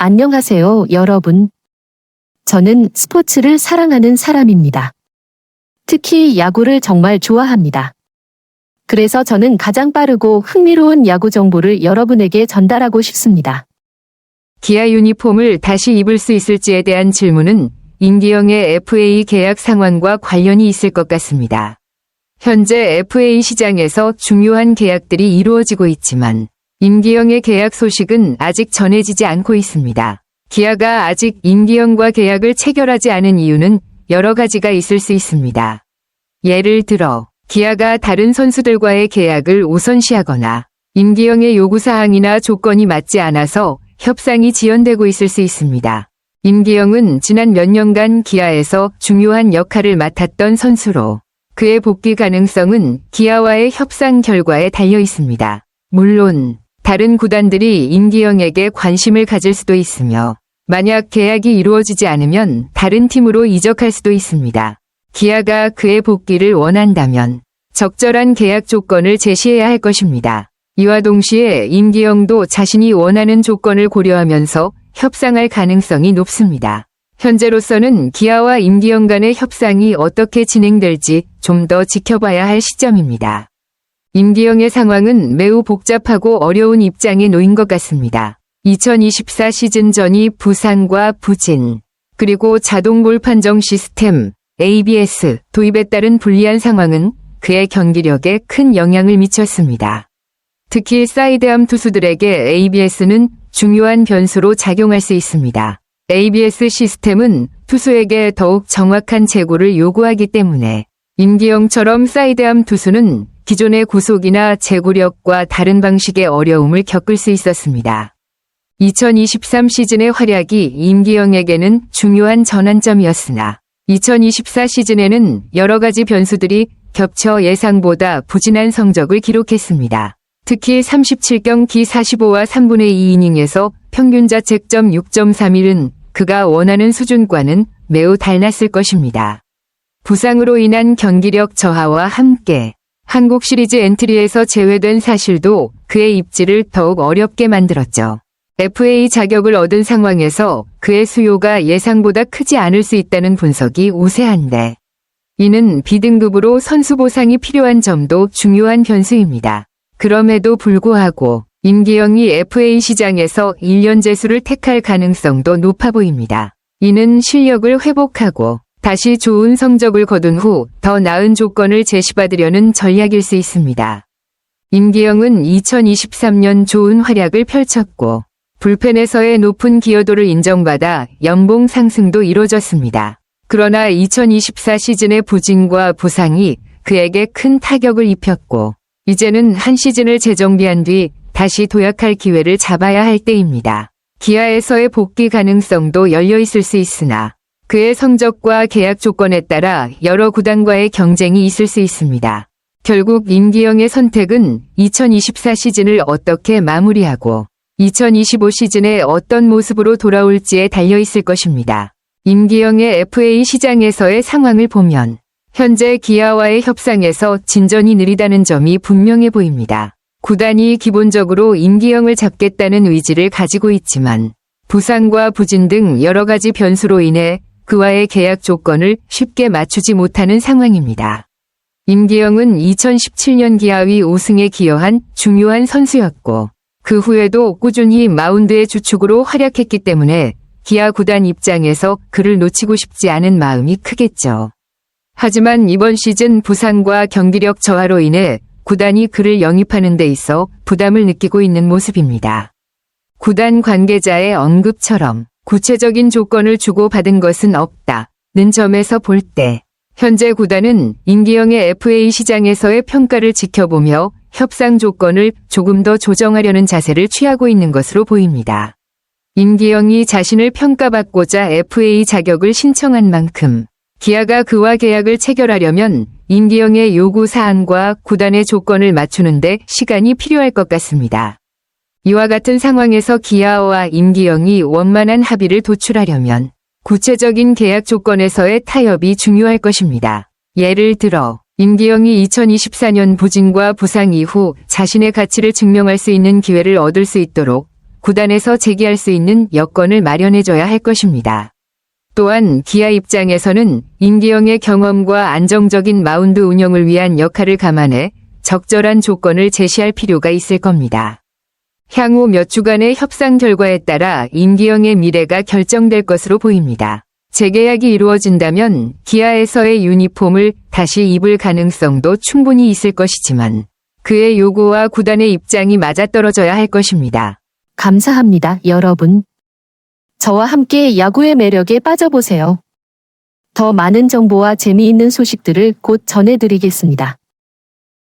안녕하세요, 여러분. 저는 스포츠를 사랑하는 사람입니다. 특히 야구를 정말 좋아합니다. 그래서 저는 가장 빠르고 흥미로운 야구 정보를 여러분에게 전달하고 싶습니다. 기아 유니폼을 다시 입을 수 있을지에 대한 질문은 임기영의 FA 계약 상황과 관련이 있을 것 같습니다. 현재 FA 시장에서 중요한 계약들이 이루어지고 있지만 임기영의 계약 소식은 아직 전해지지 않고 있습니다. 기아가 아직 임기영과 계약을 체결하지 않은 이유는 여러 가지가 있을 수 있습니다. 예를 들어 기아가 다른 선수들과의 계약을 우선시하거나 임기영의 요구사항이나 조건이 맞지 않아서 협상이 지연되고 있을 수 있습니다. 임기영은 지난 몇 년간 기아에서 중요한 역할을 맡았던 선수로 그의 복귀 가능성은 기아와의 협상 결과에 달려 있습니다. 물론 다른 구단들이 임기영에게 관심을 가질 수도 있으며 만약 계약이 이루어지지 않으면 다른 팀으로 이적할 수도 있습니다. 기아가 그의 복귀를 원한다면 적절한 계약 조건을 제시해야 할 것입니다. 이와 동시에 임기영도 자신이 원하는 조건을 고려하면서 협상할 가능성이 높습니다. 현재로서는 기아와 임기영 간의 협상이 어떻게 진행될지 좀 더 지켜봐야 할 시점입니다. 임기영의 상황은 매우 복잡하고 어려운 입장에 놓인 것 같습니다. 2024 시즌 전이 부상과 부진, 그리고 자동 판정 시스템 ABS 도입에 따른 불리한 상황은 그의 경기력에 큰 영향을 미쳤습니다. 특히 사이드암 투수들에게 ABS는 중요한 변수로 작용할 수 있습니다. ABS 시스템은 투수에게 더욱 정확한 제구를 요구하기 때문에 임기영처럼 사이드암 투수는 기존의 구속이나 제구력과 다른 방식의 어려움을 겪을 수 있었습니다. 2023 시즌의 활약이 임기영에게는 중요한 전환점이었으나 2024 시즌에는 여러 가지 변수들이 겹쳐 예상보다 부진한 성적을 기록했습니다. 특히 37경기 45와 3분의 2 이닝에서 평균 자책점 6.31은 그가 원하는 수준과는 매우 달랐을 것입니다. 부상으로 인한 경기력 저하와 함께 한국 시리즈 엔트리에서 제외된 사실도 그의 입지를 더욱 어렵게 만들었죠. FA 자격을 얻은 상황에서 그의 수요가 예상보다 크지 않을 수 있다는 분석이 우세한데 이는 B등급으로 선수 보상이 필요한 점도 중요한 변수입니다. 그럼에도 불구하고 임기영이 FA 시장에서 1년 제수를 택할 가능성도 높아 보입니다. 이는 실력을 회복하고 다시 좋은 성적을 거둔 후 더 나은 조건을 제시받으려는 전략일 수 있습니다. 임기영은 2023년 좋은 활약을 펼쳤고 불펜에서의 높은 기여도를 인정받아 연봉 상승도 이뤄졌습니다. 그러나 2024 시즌의 부진과 부상이 그에게 큰 타격을 입혔고 이제는 한 시즌을 재정비한 뒤 다시 도약할 기회를 잡아야 할 때입니다. 기아에서의 복귀 가능성도 열려 있을 수 있으나 그의 성적과 계약 조건에 따라 여러 구단과의 경쟁이 있을 수 있습니다. 결국 임기영의 선택은 2024 시즌을 어떻게 마무리하고 2025 시즌에 어떤 모습으로 돌아올지에 달려 있을 것입니다. 임기영의 FA 시장에서의 상황을 보면 현재 기아와의 협상에서 진전이 느리다는 점이 분명해 보입니다. 구단이 기본적으로 임기영을 잡겠다는 의지를 가지고 있지만 부상과 부진 등 여러 가지 변수로 인해 그와의 계약 조건을 쉽게 맞추지 못하는 상황입니다. 임기영은 2017년 기아위 우승에 기여한 중요한 선수였고 그 후에도 꾸준히 마운드의 주축으로 활약했기 때문에 기아 구단 입장에서 그를 놓치고 싶지 않은 마음이 크겠죠. 하지만 이번 시즌 부상과 경기력 저하로 인해 구단이 그를 영입하는 데 있어 부담을 느끼고 있는 모습입니다. 구단 관계자의 언급처럼 구체적인 조건을 주고받은 것은 없다는 점에서 볼 때 현재 구단은 임기영의 FA 시장에서의 평가를 지켜보며 협상 조건을 조금 더 조정하려는 자세를 취하고 있는 것으로 보입니다. 임기영이 자신을 평가받고자 FA 자격을 신청한 만큼 기아가 그와 계약을 체결하려면 임기영의 요구 사항과 구단의 조건을 맞추는데 시간이 필요할 것 같습니다. 이와 같은 상황에서 기아와 임기영이 원만한 합의를 도출하려면 구체적인 계약 조건에서의 타협이 중요할 것입니다. 예를 들어 임기영이 2024년 부진과 부상 이후 자신의 가치를 증명할 수 있는 기회를 얻을 수 있도록 구단에서 재기할 수 있는 여건을 마련해줘야 할 것입니다. 또한 기아 입장에서는 임기영의 경험과 안정적인 마운드 운영을 위한 역할을 감안해 적절한 조건을 제시할 필요가 있을 겁니다. 향후 몇 주간의 협상 결과에 따라 임기영의 미래가 결정될 것으로 보입니다. 재계약이 이루어진다면 기아에서의 유니폼을 다시 입을 가능성도 충분히 있을 것이지만 그의 요구와 구단의 입장이 맞아떨어져야 할 것입니다. 감사합니다, 여러분. 저와 함께 야구의 매력에 빠져보세요. 더 많은 정보와 재미있는 소식들을 곧 전해드리겠습니다.